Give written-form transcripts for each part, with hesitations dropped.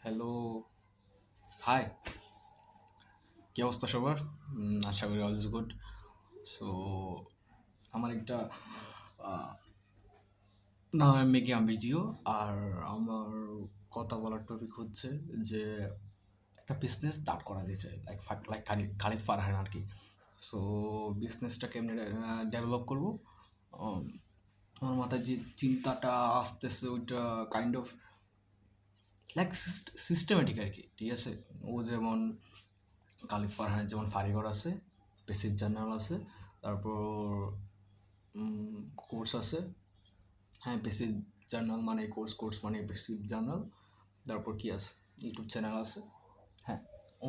Hello, high, কী অবস্থা সবার? আশা করি অল ইজ গুড। সো আমার একটা নাম মেকি আম্বিজিও। আর আমার কথা বলার টপিক হচ্ছে যে একটা বিজনেস দাঁড় করাতে চাই, লাইক খালিদ ফারহান আর কি। সো বিজনেসটা কেমনে ডেভেলপ করবো, আম, আমার মাথায় যে চিন্তাটা আসতেছে ওইটা কাইন্ড অফ লাইক সিস্টেমেটিক আর কি, ঠিক আছে? ও যেমন খালিদ ফারহানের যেমন ফারিগর আছে, পেসিভ জার্নাল আছে, তারপর কোর্স আছে। হ্যাঁ, বেসিক জার্নাল মানে কোর্স, কোর্স মানে বেসিক জার্নাল। তারপর কি আছে, ইউটিউব চ্যানেল আছে। হ্যাঁ,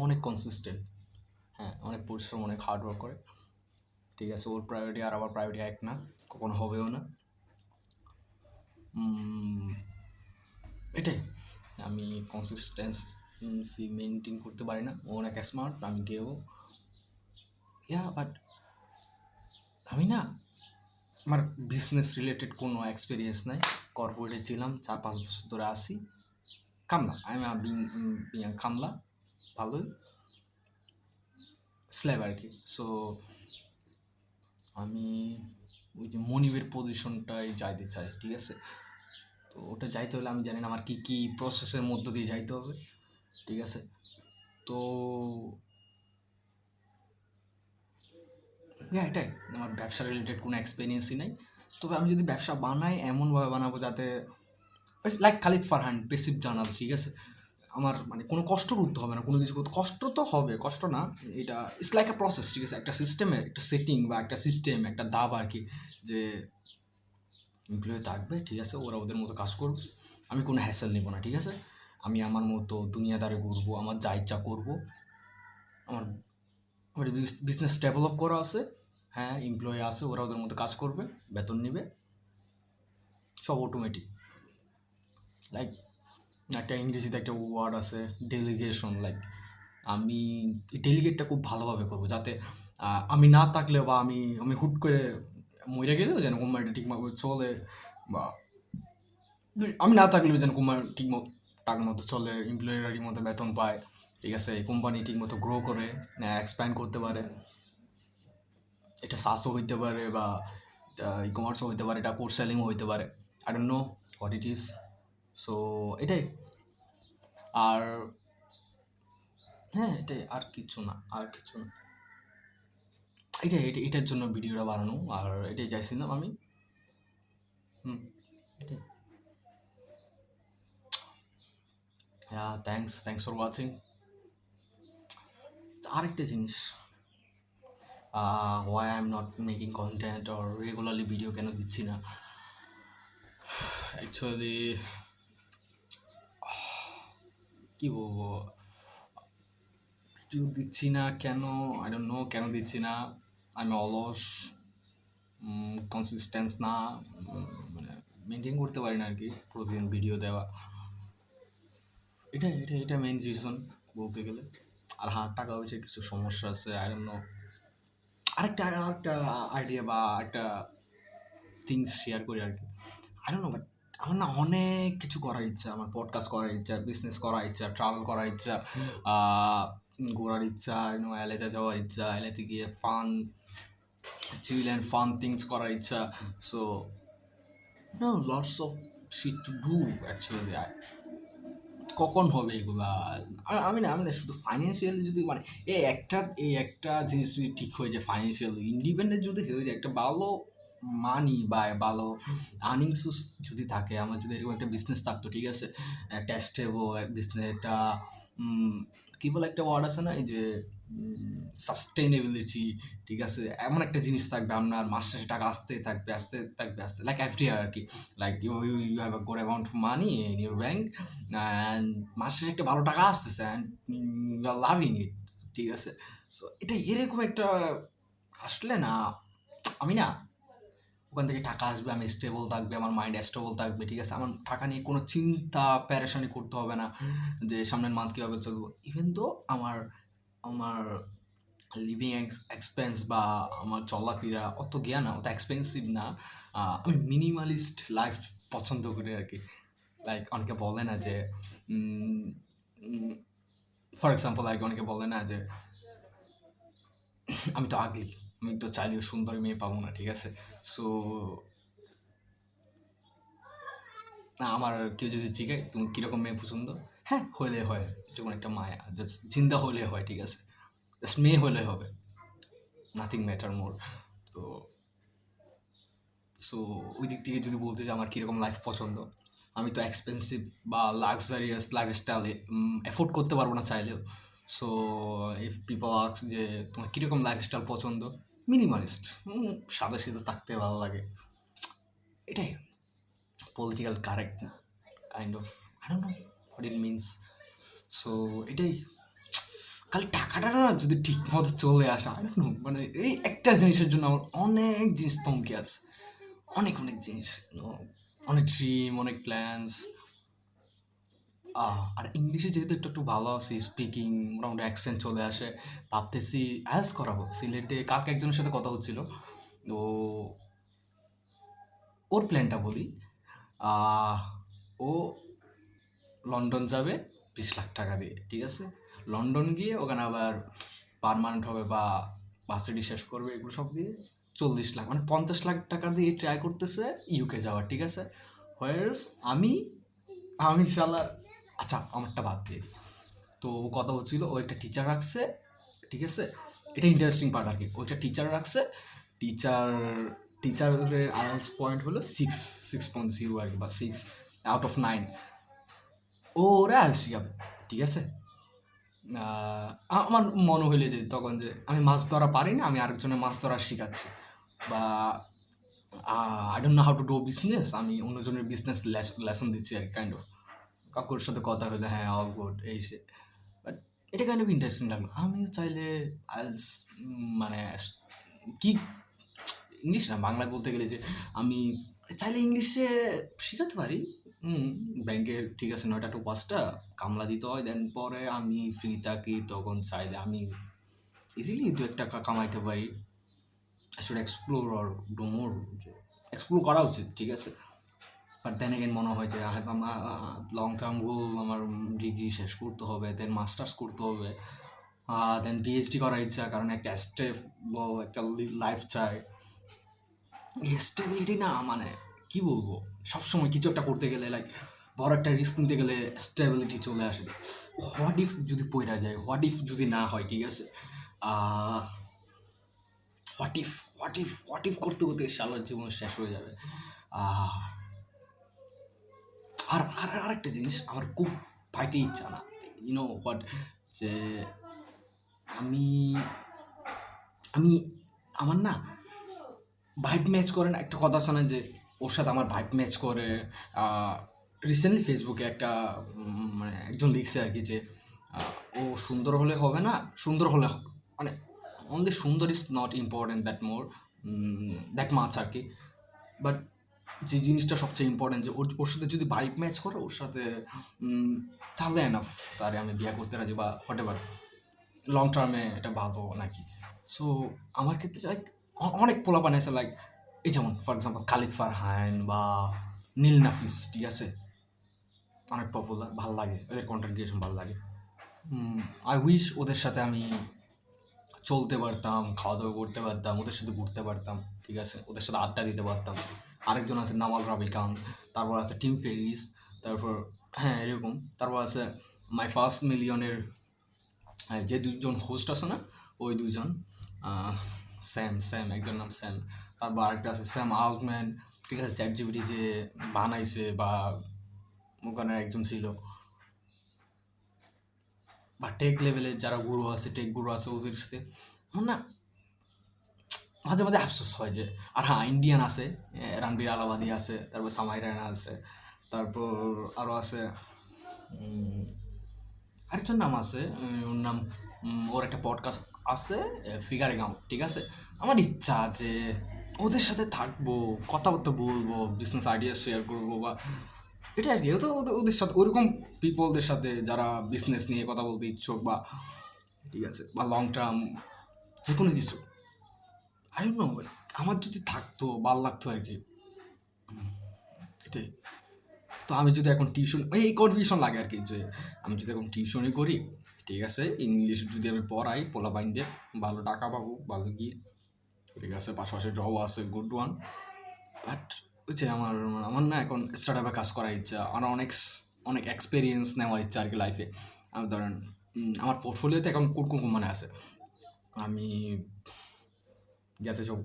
অনেক কনসিস্টেন্ট। হ্যাঁ, অনেক পরিশ্রম, অনেক হার্ডওয়ার্ক করে। ঠিক আছে, ওর প্রায়োরিটি আর আমার প্রায়োরিটি এক না, কখনো হবেও না। এটাই, আমি কনসিস্টেন্সি মেনটেন করতে পারি না। ও অনেক স্মার্ট, আমি গেও। বাট আমি না, আমার বিজনেস রিলেটেড কোনো এক্সপিরিয়েন্স নাই। কর্পোরেটে ছিলাম 4-5 বছর ধরে আসি। কামলা, আমি বিং কামলা, ভালোই স্ল্যাব আর কি। সো আমি ওই যে মনিবের পজিশনটায় যাইতে চাই, ঠিক আছে? তো ওটা যাইতে হলে আমি জানি না আমার কী কী প্রসেসের মধ্য দিয়ে যাইতে হবে, ঠিক আছে? তো এটাই, আমার ব্যবসা রিলেটেড কোনো এক্সপিরিয়েন্সই নাই। তবে আমি যদি ব্যবসা বানাই এমনভাবে বানাবো যাতে লাইক খালিদ ফারহান পেসিভ জানাল, ঠিক আছে? আমার মানে কোনো কষ্ট করতে হবে না, কোনো কিছু করতে, কষ্ট তো হবে, কষ্ট না, এটা ইটস লাইক এ প্রসেস, ঠিক আছে? একটা সিস্টেমের একটা সেটিং বা একটা সিস্টেম, একটা দাব আর কি, যে এমপ্লয়ি থাকবে, ঠিক আছে? ওরা ওদের মতো কাজ করবে, আমি কোনো হ্যাসেল নেবো না, ঠিক আছে? আমি আমার মতো দুনিয়াদারি ঘুরবো, আমার যা ইচ্ছা করবো। আমার আমার বিজনেস ডেভেলপ করা আছে। হ্যাঁ, এমপ্লয়ি আছে, ওরা ওদের মতো কাজ করবে, বেতন নিবে, সব অটোমেটিক। লাইক একটা ইংরেজিতে একটা ওয়ার্ড আছে, ডেলিগেশন। লাইক আমি ডেলিগেটটা খুব ভালোভাবে করবো, যাতে আমি না থাকলেও বা আমি আমি হুট করে মরে গেলেও যেন কোম্পানিটা ঠিকমতো চলে, বা আমি না থাকলেও যেন কোম্পানি ঠিকমতো টাকা মতো চলে, এমপ্লয়িরা ঠিকমতো বেতন পায়, ঠিক আছে? কোম্পানি ঠিকমতো গ্রো করে, এক্সপ্যান্ড করতে পারে। এটা সাসও হইতে পারে, বা ই কমার্সও হইতে পারে, এটা কোর্স সেলিংও হইতে পারে। I don't know what it is. So এটাই। আর হ্যাঁ, এটাই, আর কিছু না, আর কিছু না। এটার জন্য ভিডিওটা বানানো, আর এটাই চাইছিলাম আমি। হুম, এটাই। হ্যাঁ, থ্যাংকস, থ্যাংকস ফর ওয়াচিং। আরেকটা জিনিস, why I am not making content or regularly video কেন দিচ্ছি না, অ্যাকচুয়ালি কী বলবো, ভিডিও দিচ্ছি না কেন, আই ডোন্ট নো কেন দিচ্ছি না। আমি অলস, কনসিস্টেন্স না, মানে মেনটেন করতে পারি না আর কি প্রতিদিন ভিডিও দেওয়া। এটা মেইন রিজন বলতে গেলে। আর হ্যাঁ, টাকা পয়সার কিছু সমস্যা আছে, আই ডোন্ট নো। আরেকটা আইডিয়া বা একটা থিংস শেয়ার করি আর কি। আই ডোন্ট নো, বাট আমার না অনেক কিছু করার ইচ্ছা। আমার পডকাস্ট করার ইচ্ছা, বিজনেস করার ইচ্ছা, ট্রাভেল করার ইচ্ছা, ঘোরার ইচ্ছা, এলাতে যাওয়ার ইচ্ছা, এলাতে গিয়ে চিল অ্যান্ড ফান থিংস করার ইচ্ছা। So lots of shit to do actually. কখন হবে এগুলা? আমি না শুধু ফাইন্যান্সিয়ালি যদি মানে এই একটা জিনিস যদি ঠিক হয়ে যায়, ফাইন্যান্সিয়ালি ইন্ডিপেন্ডেন্ট যদি হয়ে যায়, একটা ভালো মানি বা ভালো আর্নিং সোর্স যদি থাকে, আমার যদি এরকম একটা বিজনেস থাকতো, ঠিক আছে? একটা স্টেবল বিজনেস, একটা কী বলে একটা ওয়ার্ড আছে না, এই যে সাস্টেনেবিলিটি, ঠিক আছে? এমন একটা জিনিস থাকবে, আপনার মাস শেষে টাকা আসতে থাকবে, লাইক এফডিআর আর কি। Like you have a good amount of money in your bank, and মাস শেষে একটা ভালো টাকা আসতেছে, and you are loving it, ঠিক আছে? সো এটা এরকম একটা আসলে না, আমি না ওখান থেকে টাকা আসবে, আমি স্টেবল থাকবে, আমার মাইন্ড স্টেবল থাকবে, ঠিক আছে? আমার টাকা নিয়ে কোনো চিন্তা প্যারেশানি করতে হবে না, যে সামনের মান্থ কীভাবে চলবো। ইভেন তো আমার আমার লিভিং এক্সপেন্স বা আমার চলাফেরা অত জ্ঞান না, অত এক্সপেন্সিভ না। আমি মিনিমালিস্ট লাইফ পছন্দ করি আর কি। লাইক অনেকে বলে না যে ফর এক্সাম্পল লাইক অনেকে বলে না যে আমি তো আগলি, আমি তো চাইলেও সুন্দরী মেয়ে পাবো না, ঠিক আছে? সো আমার কেউ যদি জিজ্ঞাসা তুমি কীরকম মেয়ে পছন্দ, হ্যাঁ হলে হয়, যেমন একটা মায়া, জাস্ট জিন্দা হলে হয়, ঠিক আছে? জাস্ট মেয়ে হলে হবে, নাথিং ম্যাটার মোর। তো সো ওই দিক থেকে যদি বলতে যে আমার কীরকম লাইফ পছন্দ, আমি তো এক্সপেন্সিভ বা লাক্সারিয়াস লাইফস্টাইল অ্যাফোর্ড করতে পারবো না চাইলেও। সো ইফ পিপল আস্ক যে তোমার কীরকম লাইফস্টাইল পছন্দ, মিনিমালিস্ট, সাদা সিধে থাকতে ভালো লাগে, এটাই political correct kind of, I don't know what it means. So এটাই, খালি টাকাটা না যদি ঠিক মতো চলে আসে, আই ডোন্ট নো, মানে এই একটা জিনিসের জন্য আমার অনেক জিনিস থমকে আছে, অনেক অনেক জিনিস, অনেক ড্রিম, অনেক প্ল্যানস। আর ইংলিশে যেহেতু একটু একটু ভালো আছি, স্পিকিং মোটামুটি অ্যাকসেন্ট চলে আসে, ভাবতেছি আইএলটিএস করাবো। সিলেটে কালকে একজনের সাথে কথা হচ্ছিল, তো ওর প্ল্যানটা বলি। আহ, ও লন্ডন যাবে 20 লাখ টাকা দিয়ে, ঠিক আছে? লন্ডন গিয়ে ওখানে আবার পার্মানেন্ট হবে বা ভার্সিটি শেষ করবে, এগুলো সব দিয়ে 40 লাখ, মানে 50 লাখ টাকা দিয়ে ট্রাই করতেছে ইউকে যাওয়ার, ঠিক আছে? হোয়ার্স আমি আমি শালা, আচ্ছা আমারটা বাদ দিয়ে দিই। তো ও কথা হচ্ছিল, ও একটা টিচার রাখছে, ঠিক আছে? এটা ইন্টারেস্টিং পার্ট আর কি, ওইটা টিচার রাখছে। টিচার টিচারের আইএলটিএস পয়েন্ট হলো 6.0 আর কি, বা 6 আউট অফ 9। ও ওরা আইএলটিএস শিখাবে, ঠিক আছে? আমার মনে হইলে যে তখন যে আমি মাছ ধরা পারি না, আমি আরেকজনের মাছ ধরা শিখাচ্ছি, বা I don't know how to do business, আমি অন্যজনের বিজনেস লেসন দিচ্ছি আর কাইন্ড অফ। কাকুর সাথে কথা হলে হ্যাঁ অল গুড এই সে, বাট এটা কাইন্ড অফ ইন্টারেস্টিং লাগলো। আমিও চাইলে আইএলটিএস, মানে কি, ইংলিশ না বাংলা বলতে গেলে যে আমি চাইলে ইংলিশে শিখাতে পারি। ব্যাংকে ঠিক আছে 9টা to 5টা কামলা দিতে হয়, দেন পরে আমি ফ্রি থাকি, তখন চাইলে আমি ইজিলি 2 টাকা কামাইতে পারি। I should explore or do more, explore করা উচিত, ঠিক আছে? বাট দেন এগেন মনে হয় যে আমার লং টার্ম গোল, আমার ডিগ্রি শেষ করতে হবে, দেন মাস্টার্স করতে হবে, দেন পিএইচডি করার ইচ্ছা, কারণ একটা স্টেবল একটা লাইফ চাই। স্টেবিলিটি না, মানে কি বলবো, সবসময় কিছু একটা করতে গেলে লাইক বড় একটা রিস্ক নিতে গেলে স্টেবিলিটি চলে আসে। হোয়াট ইফ যদি পড়া যায়, হোয়াট ইফ যদি না হয়, ঠিক আছে? হোয়াট ইফ করতে করতে সালার জীবন শেষ হয়ে যাবে। আহ, আর আর আরেকটা জিনিস আমার খুব পাইতে ইচ্ছা না, ইউনো হোয়াট, যে আমি আমি আমার না ভাইব ম্যাচ করে না, একটা কথা আছে না যে ওর সাথে আমার ভাইব ম্যাচ করে। রিসেন্টলি ফেসবুকে একটা মানে একজন লিখছে আর কি যে ও সুন্দর হলে হবে না, সুন্দর হলে মানে অনলি সুন্দর is not important that more, that মাছ আর কি। বাট যে জিনিসটা সবচেয়ে ইম্পর্টেন্ট যে ওর ওর সাথে যদি ভাইব ম্যাচ করে ওর সাথে, তাহলে এনাফ, তারে আমি বিয়ে করতে রাজি বা হোয়াট এভার, লং টার্মে এটা ভালো নাকি। সো আমার ক্ষেত্রে লাইক অনেক পোলাপান আছে লাইক, এই যেমন ফর এক্সাম্পল খালিদ ফারহান বা নীল নাফিস, ঠিক আছে? অনেক পপুলার, ভাল লাগে ওদের কন্টেন্ট ক্রিয়েশন, ভালো লাগে। আই উইশ ওদের সাথে আমি চলতে পারতাম, খাওয়া দাওয়া করতে পারতাম, ওদের সাথে ঘুরতে পারতাম, ঠিক আছে? ওদের সাথে আড্ডা দিতে পারতাম। আরেকজন আছে নামাল রাবিকান, তারপর আছে টিম ফেরিস, তারপর হ্যাঁ এরকম, তারপর আছে মাই ফার্স্ট মিলিয়নের যে দুজন হোস্ট আছে না, ওই দুজন, স্যাম স্যাম একজন নাম স্যাম, তারপর আরেকটা আছে স্যাম আলটম্যান, ঠিক আছে? চ্যাট জিপিটি যে বানাইছে, বা ওখানে একজন ছিল, বা টেক লেভেলে যারা গুরু আছে, টেক গুরু আছে, ওদের সাথে আমার না মাঝে মাঝে আফসোস হয় যে, আর হ্যাঁ ইন্ডিয়ান আছে, রণবীর আলাবাদি আছে, তারপর সামাই রায়না আছে, তারপর আরও আছে আরেকজন নাম আছে, ওর নাম, ওর একটা পডকাস্ট আছে, ফিগারিং আউট, ঠিক আছে? আমার ইচ্ছা আছে ওদের সাথে থাকবো, কথাবার্তা বলবো, বিজনেস আইডিয়া শেয়ার করবো, বা এটা আর কি। তো ওদের সাথে ওরকম পিপলদের সাথে যারা বিজনেস নিয়ে কথা বলতে ইচ্ছুক, বা ঠিক আছে, বা লং টার্ম যে কোনো কিছু, আই ডোন্ট নো, আমার যদি থাকতো ভাল লাগতো আর কি, এটাই। তো আমি যদি এখন টিউশন এই কনফিউশন লাগে আর কি যে আমি যদি এখন টিউশনই করি, ঠিক আছে, ইংলিশ যদি আমি পড়াই পোলাপাইনদের, ভালো টাকা পাবো, ভালো কি, ঠিক আছে, পাশাপাশি জব আছে গুড ওয়ান। বাট ওই যে আমার আমার না এখন স্টার্ট আপে কাজ করার ইচ্ছা, আমার অনেক অনেক এক্সপিরিয়েন্স নেওয়ার ইচ্ছা আর কি লাইফে। আমি ধরেন আমার পোর্টফোলিওতে এখন কোন কোন কোম্পানি আছে, আমি ইয়াতে জব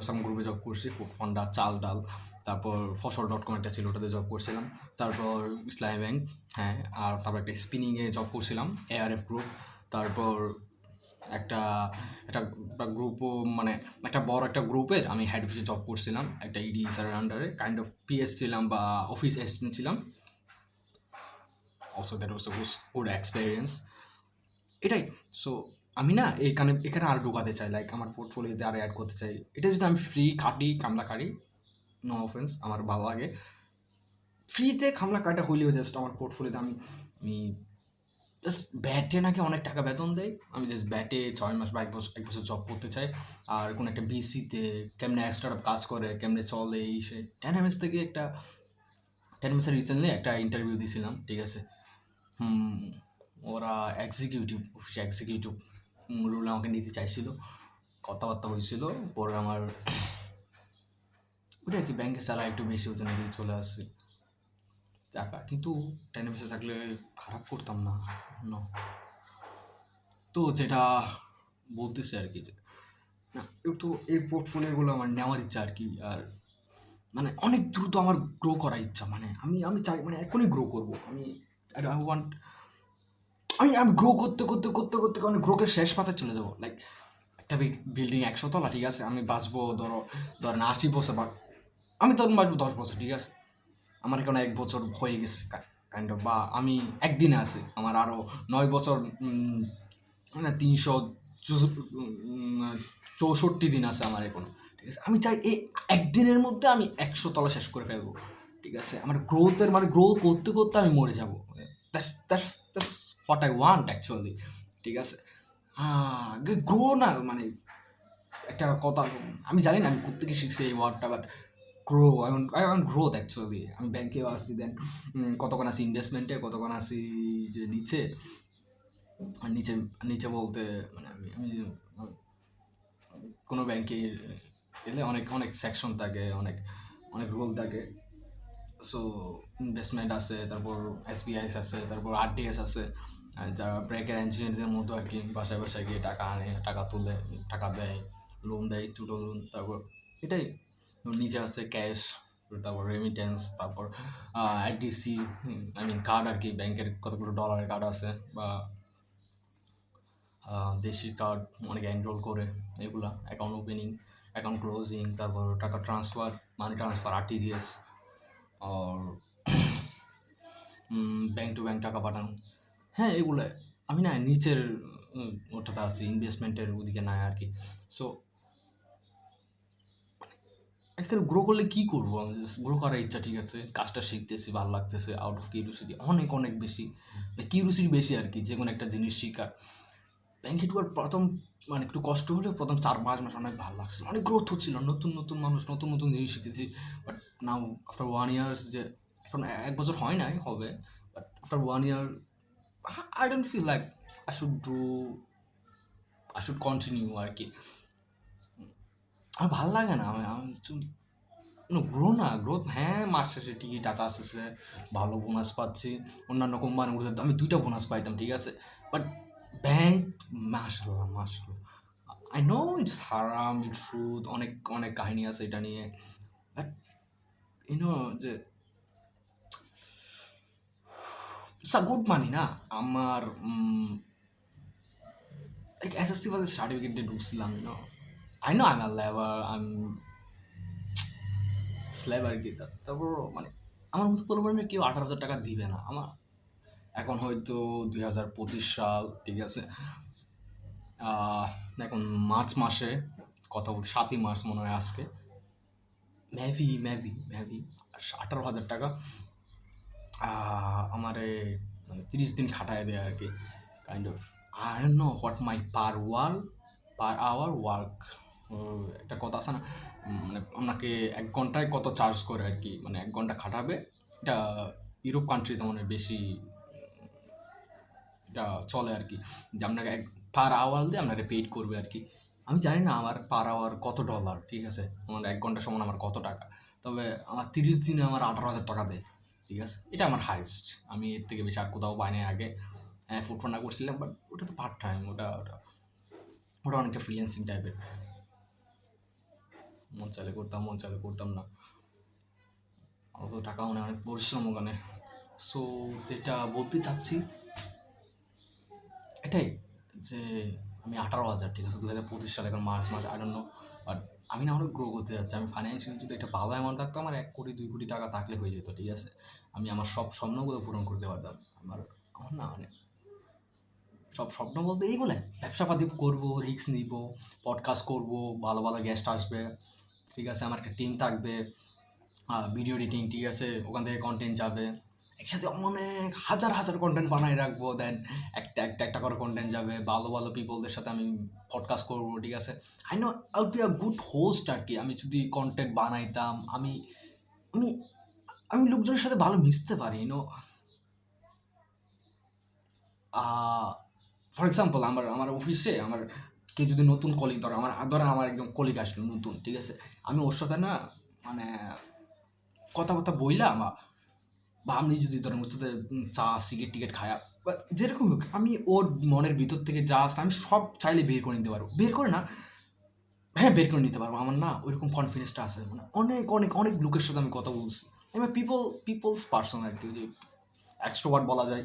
আসাম গ্রুপে জব করছি, ফুড ফান্ডা, চাল ডাল, তারপর ফসল.com একটা ছিল, ওটাতে জব করছিলাম, তারপর ইসলামী ব্যাংক, হ্যাঁ, আর তারপর একটা স্পিনিংয়ে জব করছিলাম, এআরএফ গ্রুপ, তারপর একটা একটা গ্রুপও মানে একটা বড় একটা গ্রুপের আমি হেড অফিসে জব করছিলাম, একটা ইডি স্যারের আন্ডারে কাইন্ড অফ পিএস ছিলাম বা অফিস অ্যাসিস্ট্যান্ট ছিলাম। Also that was a good experience. এটাই। সো আমি না এখানে এখানে আরও ঢোকাতে চাই, লাইক আমার পোর্টফোলিওতে আরও অ্যাড করতে চাই। এটা যদি আমি ফ্রি খাটি কামলা কাটি, নো অফেন্স, আমার ভালো লাগে ফ্রিতে খামলা কাটা হইলেও, জাস্ট আমার পোর্টফোলিওতে আমি আমি জাস্ট ব্যাটে নাকি অনেক টাকা বেতন দেয়, আমি জাস্ট ব্যাটে 6 মাস বা 1 বছর জব করতে চাই। আর কোনো একটা বিসিতে কেমনে স্টার্ট কাজ করে, কেমনে চলে, এই সে 10 MS থেকে একটা 10 MS রিসেন্টলি একটা ইন্টারভিউ দিয়েছিলাম, ঠিক আছে। ওরা এক্সিকিউটিভ অফিসে এক্সিকিউটিভ রোল আমাকে নিতে চাইছিল, কথাবার্তা হয়েছিল, পরে আমার ওটা কি ব্যাংকে স্যালারি একটু বেশি, ওই জন্য দিয়ে চলে আসছে টাকা, কিন্তু 10 MS থাকলে খারাপ করতাম না। No. তো যেটা বলতেছে আর কি যে না, একটু এই পোর্টফোলিওগুলো আমার নেওয়ার ইচ্ছা আর কি। আর মানে অনেক দ্রুত আমার গ্রো করার ইচ্ছা, মানে আমি আমি চাই মানে এখনই গ্রো করবো আমি। আই ওয়ান্ট, আমি গ্রো করতে করতে করতে করতে মানে গ্রোকে শেষ পাতায় চলে যাবো, লাইক একটা বিল্ডিং 100 তলা, ঠিক আছে, আমি বাঁচবো ধরেন 80 বছর, বা আমি তখন বাঁচবো 10 বছর, ঠিক আছে, আমার এখানে 1 বছর হয়ে গেছে কাইন্ড অফ, বা আমি একদিনে আছি, আমার আরও 9 বছর, মানে 364 দিন আছে আমার এখন, ঠিক আছে। আমি চাই এই একদিনের মধ্যে আমি 100 তলা শেষ করে ফেলবো, ঠিক আছে। আমার গ্রোথের মানে গ্রো করতে করতে আমি মরে যাবো, that's that's that's what I want actually, ঠিক আছে। গ্রো না মানে একটা কথা, আমি জানি না আমি কোত্থেকে শিখছি এই ওয়ার্ডটা, but grow, I want growth actually. আমি ব্যাংকেও আসছি, দেন কতক্ষণ আছি ইনভেস্টমেন্টে, কতক্ষণ আছি যে নিচে, আর নিচে নিচে বলতে মানে আমি কোনো ব্যাংকে এলে অনেক অনেক সেকশন থাকে, অনেক অনেক রুল থাকে। সো ইনভেস্টমেন্ট আছে, তারপর এসবিআইস আছে, তারপর আরডিএস আছে, যারা ব্রেকের ইঞ্জিনিয়ারদের মতো আর কি, বাসায় বাসায় গিয়ে টাকা আনে, টাকা তুলে, টাকা দেয়, লোন দেয়, ছোটো লোন, তারপর এটাই। নিচে আছে ক্যাশ, তারপর রেমিটেন্স, তারপর আইডিসি, আই মিন কার্ড আর কি, ব্যাংকের কতগুলো ডলারের কার্ড আছে, বা দেশি কার্ড অনেকে এনরোল করে, এগুলা অ্যাকাউন্ট ওপেনিং, অ্যাকাউন্ট ক্লোজিং, তারপর টাকা ট্রান্সফার, মানি ট্রান্সফার, আরটিজিএস, আর ব্যাংক টু ব্যাংক টাকা পাঠানো, হ্যাঁ এগুলো। আমি না নিচের ওটাতে আছি, ইনভেস্টমেন্টের ওদিকে নাই আর কি। সো এখানে গ্রো করলে কী করবো, আমি গ্রো করার ইচ্ছা, ঠিক আছে, কাজটা শিখতেছি, ভালো লাগতেছে, আউট অফ কিউরিওসিটি, অনেক অনেক বেশি, কিউরিওসিটি বেশি আর কি, যে কোনো একটা জিনিস শিখার। ব্যাংকে ঢোকার প্রথম মানে একটু কষ্ট হলেও প্রথম 4-5 মাস অনেক ভালো লাগছিল, অনেক গ্রোথ হচ্ছিল, নতুন নতুন মানুষ, নতুন নতুন জিনিস শিখেছি। বাট নাও আফটার 1 ইয়ার্স, যে এখন 1 বছর হয় নাই, হবে, but after 1 year I don't feel like I should do, I should continue আর কি। আমার ভালো লাগে না, আমি গ্রো না, গ্রোথ হ্যাঁ, মাস শেষে ঠিকই টাকা আসতেছে, ভালো বোনাস পাচ্ছি, অন্যান্য কোম্পানিগুলোতে আমি 2টা বোনাস পাইতাম, ঠিক আছে, বাট ব্যাংক, মাশাল্লাহ মাশাল্লাহ, আই নো ইটস হারাম, ইটস ট্রুথ, অনেক অনেক কাহিনী আছে এটা নিয়ে, বাট ইউনো যে ইটস আ গুড মানি না আমার, লাইক এসএসসি বাজে সার্টিফিকেট দিয়ে ঢুকছিলাম, I know I am a labour, I am slab আর কি, তারপর মানে আমার মতো পরিমাণে কেউ 18,000 টাকা দিবে না আমার, এখন হয়তো 2025 সাল, ঠিক আছে, এখন মার্চ মাসে, কথা বলতে 7ই মার্চ মনে হয় আজকে, মেবি 18,000 টাকা আমারে মানে 30 দিন খাটায় দেয় আর কি, kind of. I don't know what my per hour work, একটা কথা আছে না, মানে আপনাকে 1 ঘন্টায় কত চার্জ করে আর কি, মানে 1 ঘন্টা খাটাবে, এটা ইউরোপ কান্ট্রিতে মনে হয় বেশি এটা চলে আর কি, যে আপনাকে পার আওয়ার দিয়ে আপনাকে পেইড করবে আর কি। আমি জানি না আমার পার আওয়ার কত ডলার, ঠিক আছে, আমার 1 ঘন্টা সমান আমার কত টাকা, তবে আমার 30 দিনে আমার 18,000 টাকা দেয়, ঠিক আছে, এটা আমার হাইস্ট। আমি এর থেকে বেশি আর কোথাও পাই নাই আগে। হ্যাঁ, ফুড ফান্ডা করছিলাম, বাট ওটা তো পার্ট টাইম, ওটা ওটা ওটা অনেকটা ফ্রিল্যান্সিং টাইপের, মন চাইলে করতাম, মন চাইলে করতাম না, অত টাকা মানে অনেক পরিশ্রম ওখানে। সো যেটা বলতে চাচ্ছি এটাই, যে আমি 18,000, ঠিক আছে, 2025 সালে, এখন March I don't no, but আমি না অনেক গ্রো করতে যাচ্ছি। আমি ফাইন্যান্সিয়ালি যদি একটা ভালো অ্যামাউন্ট থাকতো, আমার 1 কোটি 2 কোটি টাকা থাকলে হয়ে যেত, ঠিক আছে, আমি আমার সব স্বপ্নগুলো পূরণ করতে পারতাম। আমার আমার না মানে সব স্বপ্ন বলতে এইগুলো, ব্যবসাপাতি করবো, রিস্ক নিব, পডকাস্ট করব, ভালো ভালো গেস্ট আসবে, ঠিক আছে, আমার একটা টিম থাকবে, ভিডিও এডিটিং, ঠিক আছে, ওখান থেকে কন্টেন্ট যাবে, একসাথে অনেক হাজার হাজার কন্টেন্ট বানাই রাখবো, দেন একটা একটা একটা করে কন্টেন্ট যাবে, ভালো ভালো পিপলদের সাথে আমি পডকাস্ট করবো, ঠিক আছে। I know I will be a good host আর কি, আমি যদি কন্টেন্ট বানাইতাম, আমি আমি লোকজনের সাথে ভালো মিশতে পারি, ইউনো। ফর এক্সাম্পল, আমার আমার অফিসে আমার কেউ যদি নতুন কলিগ, ধরেন আমার একজন কলিগ আসলো নতুন, ঠিক আছে, আমি ওর সাথে না মানে কথাবার্তা বইলা, বা আমি যদি ধরেন ওর সাথে চা সিগারেট টিকেট খায়া বা যেরকম হোক, আমি ওর মনের ভিতর থেকে যা আসে আমি সব চাইলে বের করে নিতে পারবো, বের করে না, হ্যাঁ বের করে নিতে পারবো। আমার না ওইরকম কনফিডেন্সটা আছে, মানে অনেক অনেক অনেক লোকের সাথে আমি কথা বলছি, আমি পিপলস পার্সন আর কি, যে এক্সট্রোভার্ট বলা যায়।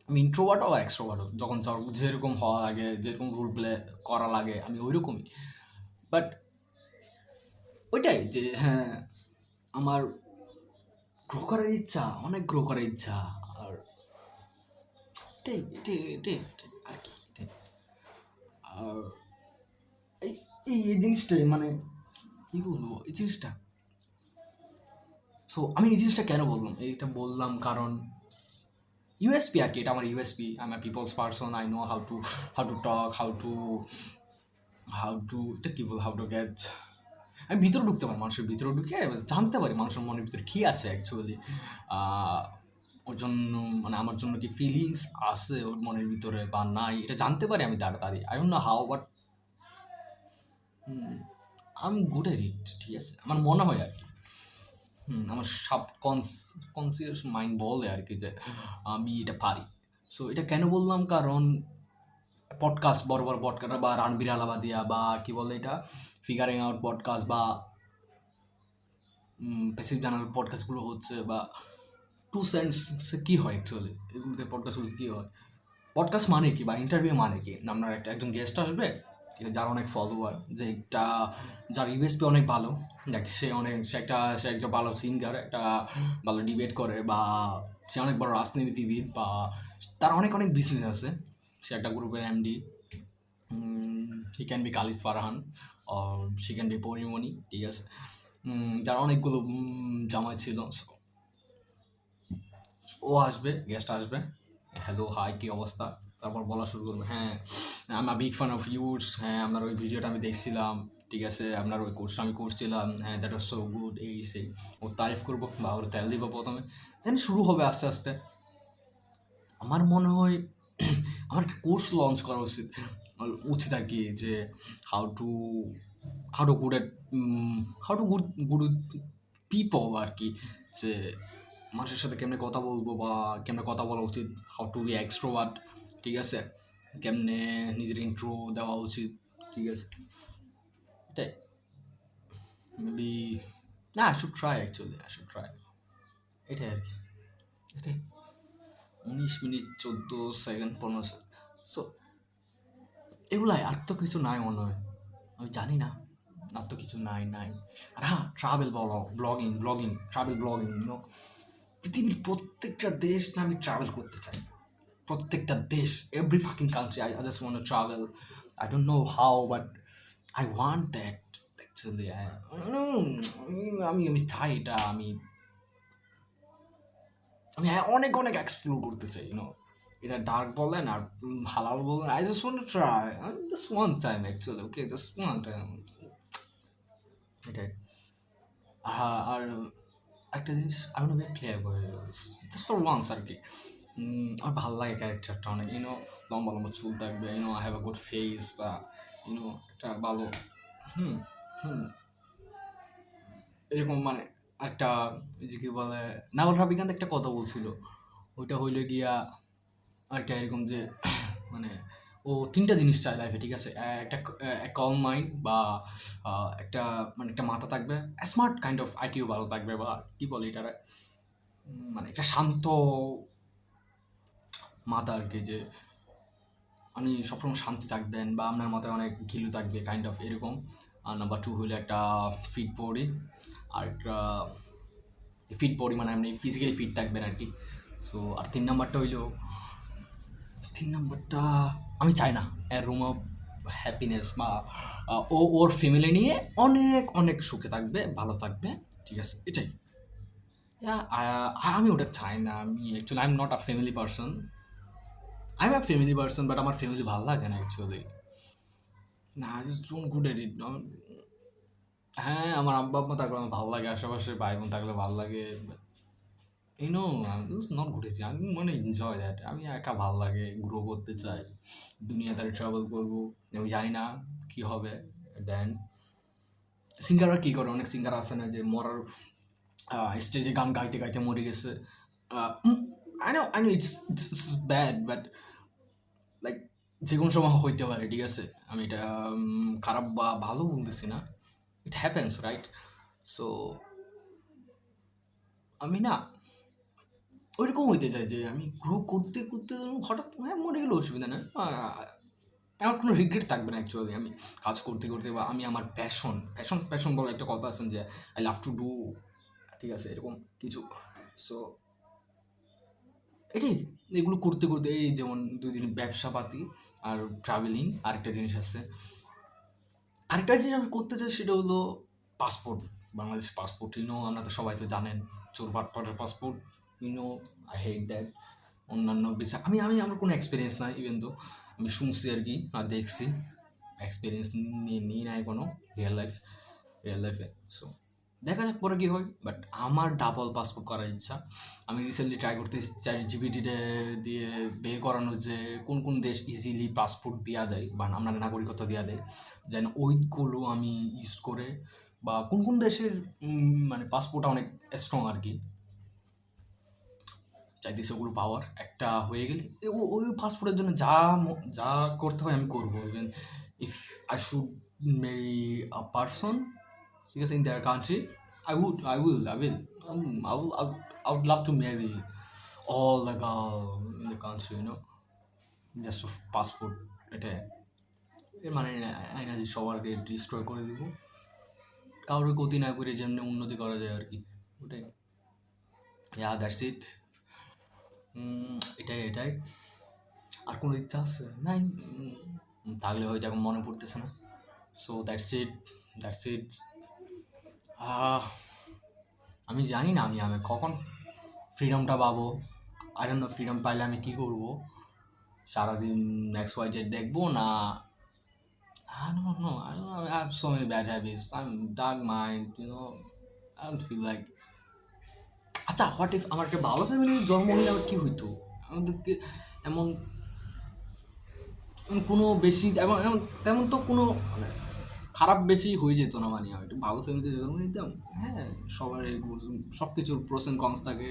আমি ইন্ট্রোভার্ট ও এক্সট্রোভার্টও, যখন যেরকম হওয়া লাগে, যেরকম রোল প্লে করা লাগে, আমি ওই রকমই। বাট ওইটাই যে হ্যাঁ, আমার গ্রো করার ইচ্ছা, অনেক গ্রো করার ইচ্ছা, আর এটাই এটাই এটাই এটাই আর কি, এটাই। আর এই এই জিনিসটাই মানে কি বলবো, এই জিনিসটা, সো আমি এই জিনিসটা কেন বললাম, এইটা বললাম কারণ ইউএসপি আর কি, এটা আমার USP, I am people's person, I know how to talk, how to এটা কি বল, হাউ টু গেট, আমি ভিতরে ঢুকতে পারি, মানুষের ভিতরে ঢুকে জানতে পারি মানুষের মনের ভিতরে কী আছে অ্যাকচুয়ালি, ওর জন্য মানে আমার জন্য কি ফিলিংস আছে ওর মনের ভিতরে বা নাই, এটা জানতে পারি আমি তাড়াতাড়ি, I don't know how, but I am good at it, ঠিক আছে, আমার মনে হয় আর কি। আমার কনসিয়াস মাইন্ড বলে আর কি যে আমি এটা পারি। সো এটা কেন বললাম, কারণ পডকাস্ট, বড় বড় পডকাস্ট বা রানবির আলাবাদিয়া বা কি বলে এটা, ফিগারিং আউট পডকাস্ট বা প্যাসিভ জানার পডকাস্টগুলো হচ্ছে, বা টু সেন্টস কী হয় অ্যাকচুয়ালি, এগুলোতে পডকাস্টগুলো কী হয়, পডকাস্ট মানে কি বা ইন্টারভিউ মানে কি, আপনার একজন গেস্ট আসবে, ঠিক আছে, যার অনেক ফলোয়ার, যে একটা যার ইউএসপি অনেক ভালো, দেখ সে একজন ভালো সিঙ্গার, একটা ভালো ডিবেট করে, বা সে অনেক বড় রাজনীতিবিদ, বা তার অনেক অনেক বিজনেস আছে, সে একটা গ্রুপের এমডি, হি ক্যান বি কালিস Farhan, she can be Porimoni, ঠিক আছে, যার অনেকগুলো জামাই ছিল। ও আসবে, গেস্ট আসবে, হ্যালো হাই কী অবস্থা, তারপর বলা শুরু করবে, হ্যাঁ আমি বিগ ফ্যান অফ ইউর্স, হ্যাঁ আপনার ওই ভিডিওটা আমি দেখছিলাম, ঠিক আছে, আপনার ওই কোর্সটা আমি করছিলাম, হ্যাঁ দ্যাট ওয়াজ সো গুড, এই সেই, ওর তারিফ করবো বা ওর তেল দিব প্রথমে, দেন শুরু হবে আস্তে আস্তে। আমার মনে হয় আমার একটা কোর্স লঞ্চ করা উচিত, উচিত আর কি, যে how to how to good at how to good with people আর কি, যে মানুষের সাথে কেমনে কথা বলবো বা কেমনে কথা বলা উচিত, হাউ টু বি এক্সট্রোভার্ট, ঠিক আছে, কেমনে নিজের ইন্ট্রো দেওয়া উচিত, ঠিক আছে, এটাই মেবি, না I should try, actually I should try, এটাই আর কি, এটাই। 19 মিনিট 14 সেকেন্ড 15 সেকেন্ড, সো এগুলাই, আর তো কিছু নাই মনে হয়, আমি জানি না, আর তো কিছু নাই। আর হ্যাঁ, ট্রাভেল ট্রাভেল ব্লগিং, পৃথিবীর প্রত্যেকটা দেশ না আমি ট্রাভেল করতে চাই, প্রত্যেকটা দেশ, every fucking country, I just want to travel, I don't know how, but I want that actually. আমি চাই এটা, আমি আমি অনেক অনেক এক্সপ্লোর করতে চাই, এটা ডার্ক বলেন আর হালাল বলেন, I just want to try, just one time actually, okay, just one time, এটাই। হ্যাঁ, আর একটা জিনিস আমি না ক্লিয়ার করে জাস্ট ফর ওয়ান্স আর কি। আমার ভালো লাগে ক্যারেক্টারটা অনেক, লম্বা লম্বা চুল থাকবে, I have a good face, বা একটা ভালো হুম হুম এরকম মানে একটা যে কি বলে, নাওয়াল রাবিকান্ত একটা কথা বলছিল, ওইটা হইলো গিয়া একটা এরকম যে মানে ও তিনটা জিনিস চায় লাইফে, ঠিক আছে? একটা কল মাইন্ড, বা একটা মানে একটা মাথা থাকবে, স্মার্ট কাইন্ড অফ আইকিউ ভালো থাকবে, বা কি বলে এটারে, মানে একটা শান্ত মাথা আর কি, যে আপনি সবসময় শান্তি থাকবেন বা আপনার মাথায় অনেক ঘিলু থাকবে কাইন্ড অফ এরকম। আর নাম্বার টু হইলো একটা ফিট বডি, আর একটা ফিট বডি মানে আপনি ফিজিক্যালি ফিট থাকবেন আর কি। সো আর তিন নম্বরটা আমি চাই না এর রুম অফ হ্যাপিনেস, বা ও ওর ফ্যামিলি নিয়ে অনেক অনেক সুখে থাকবে, ভালো থাকবে, ঠিক আছে? এটাই। আমি ওটা চাই না। আমি actually I am not a family person, I am a family person, but আমার ফ্যামিলি ভালো লাগে না অ্যাকচুয়ালি। না, I just don't good at it. হ্যাঁ, আমার আব্বা আম্মা থাকলে আমার ভালো লাগে, আশেপাশে ভাই বোন থাকলে ভালো লাগে। আমি নট গুড এট ইট, আমি মানে এনজয় দ্যাট। আমি একা ভালো লাগে, গ্রো করতে চাই, দুনিয়াতে ট্রাভেল করবো। আমি জানি না কি হবে। দেন সিঙ্গাররা কী করে, অনেক সিঙ্গার আছে না যে মরার স্টেজে গান গাইতে গাইতে মরে গেছে। I know it's bad, but like যে কোনো সময় হইতে পারে, ঠিক আছে? আমি এটা খারাপ বা ভালো বলতেছি না, ইট হ্যাপেন্স, রাইট? সো আমি না ওইরকম হইতে চাই যে আমি গ্রো করতে করতে হঠাৎ হ্যাঁ মরে গেলে অসুবিধা না। আমার কোনো রিগ্রেট থাকবে না অ্যাকচুয়ালি। আমি কাজ করতে করতে, বা আমি আমার প্যাশন বলে একটা কথা আছেন যে আই লাভ টু ডু, ঠিক আছে? এরকম কিছু। সো এটাই, এগুলো করতে করতে এই যেমন 2 দিন ব্যবসাপাতি আর ট্রাভেলিং, আরেকটা জিনিস আছে, আরেকটা জিনিস আমি করতে চাই, সেটা হলো পাসপোর্ট, বাংলাদেশ পাসপোর্ট। আমরা তো সবাই তো জানেন, চোর বাটপাটের passport, you know I hate that. অন্যান্য ভিসা আমি আমি আমার কোনো এক্সপিরিয়েন্স নাই, ইভেন তো আমি শুনছি আর কি, আর দেখছি, এক্সপিরিয়েন্স নিই নাই কোনো রিয়েল লাইফে। সো দেখা যাক পরে কী হয়, বাট আমার ডাবল পাসপোর্ট করার ইচ্ছা। আমি রিসেন্টলি ট্রাই করতে চাই জিবিটিতে দিয়ে বের করানোর, যে কোন কোন দেশ ইজিলি পাসপোর্ট দেওয়া দেয় বা আমরা নাগরিকত্ব দেওয়া দেয়, যেন ওইগুলো আমি ইউজ করে, বা কোন কোন দেশের মানে পাসপোর্টটা অনেক স্ট্রং আর কি, চাইতেছে ওগুলো পাওয়ার একটা হয়ে গেলে ওই পাসপোর্টের জন্য যা করতে হয় আমি করবো। Even if I should marry a person, ঠিক আছে, in their country, I would love to marry all the girl in the country, just of passport. এটা এর মানে আইনা যে সবারকে ডিস্ট্রয় করে দিব, কারোর ক্ষতি না করে যেমনি উন্নতি করা যায় আর কি, ওটাই। That's it. এটাই। আর কোনো ইচ্ছা আছে নাই, থাকলে হয়তো এখন মনে পড়তেছে না। So that's it. আমি জানি না আমি কখন ফ্রিডমটা পাবো। আই ডোন্ট নো ফ্রিডম পাইলে আমি কী করবো, সারাদিন XYZ দেখবো না। I don't know. I have so many bad habits. I'm dark mind, I don't feel like. আচ্ছা, হোয়াট ইফ আমার একটা ভালো ফ্যামিলির জন্ম হলে আবার কী হইতো? আমাদেরকে এমন কোনো বেশি এমন এমন তেমন তো কোনো মানে খারাপ বেশি হয়ে যেত না, মানে আমি একটু ভালো ফ্যামিলিতে জন্ম নিতাম। হ্যাঁ, সবার সব কিছুর প্রোস অ্যান্ড কনস থাকে,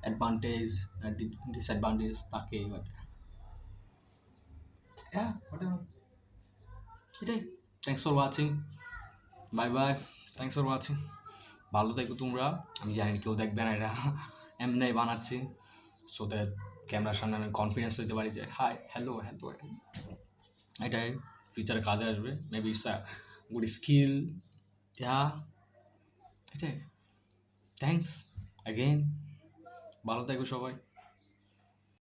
অ্যাডভান্টেজ, ডিসঅ্যাডভান্টেজ থাকে, বাট হ্যাঁ এটাই। Thanks for watching, bye bye, thanks for watching, ভালো থেকো তোমরা। আমি জানি কেউ দেখবে না এটা, এমনি বানাচ্ছি, সো দ্যাট ক্যামেরার সামনে আমি কনফিডেন্স হইতে পারি যে হাই হ্যালো হ্যালো, এটাই ফিউচারে কাজে আসবে, maybe it's a good skill. Yeah, এটাই। থ্যাংকস অ্যাগেন, ভালো থাকো সবাই।